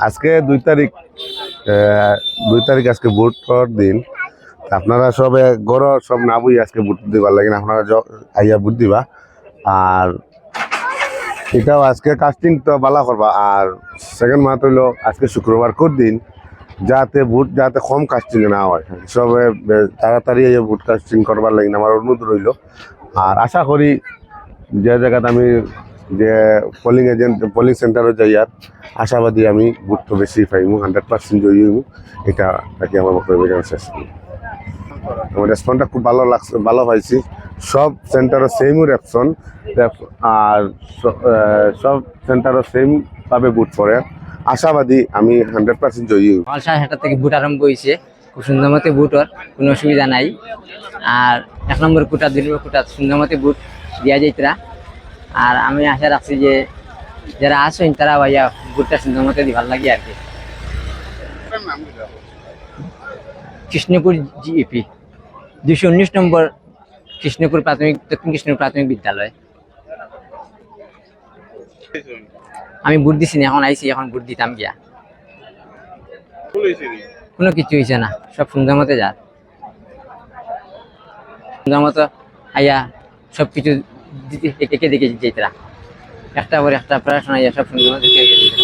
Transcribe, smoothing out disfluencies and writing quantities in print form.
আজকে 2 তারিখ, 2 তারিখ আজকে ভোটর দিন। আপনারা সবে গড় সব না বই আজকে ভোট দিবার লাগে না, আপনারা আইয়া ভোট দিবা। আর এটাও আজকে কাস্টিং তো বালা করবা। আর সেকেন্ড মাত্র হইলো আজকে শুক্রবার কোর দিন, যাতে ভোট যাতে কম কাস্টিং না হয়, সবে তাড়াতাড়ি এই ভোট কাস্টিং করবার লাগে আমার অনুরোধ রইল। আর আশা করি যে জায়গাতে আমি যে পোলিং এজেন্ট পোলিং সেন্টারে যাই, আর আশাবাদী আমি ভোট তো বেশি পাইমু, 100% জয়ী হইমু। এটা নাকি আমার বক্তব্য শেষ করি। আমার রেসপন্সটা খুব ভালো লাগছে, ভালো পাইছি। সব সেন্টারও সেম রেপশন, আর সব সেন্টারও সেম ভাবে ভোট করে। আশাবাদী আমি 100% জয়ী হইব। সকাল 7:30 থেকে ভোট আরম্ভ হয়েছে, খুব সুন্দর মতো ভোট হওয়ার কোনো অসুবিধা নাই। আর 1 নম্বর কোটা 2 নম্বর কোটা সুন্দর মতো ভোট দিয়া যাইতরা। আর আমি আশা রাখছি যে যারা আসেন তারা ভাইয়া ভোটটা সুন্দর মতো দিবার লাগে আর কি। কৃষ্ণপুর জিএপি 219 নম্বর কৃষ্ণপুর প্রাথমিক দক্ষিণ কৃষ্ণপুর প্রাথমিক বিদ্যালয়। আমি ভোট দিছি না, এখন আইছি, এখন ভোট দিতাম গিয়া। কোনো কিছু হয়েছে না, সব সুন্দর মতো যার সুন্দর মতো আইয়া সব কিছু দেখে যেতরা, একটা পর একটা পড়াশোনা সব সুন্দর মতো দেখে যেতরা।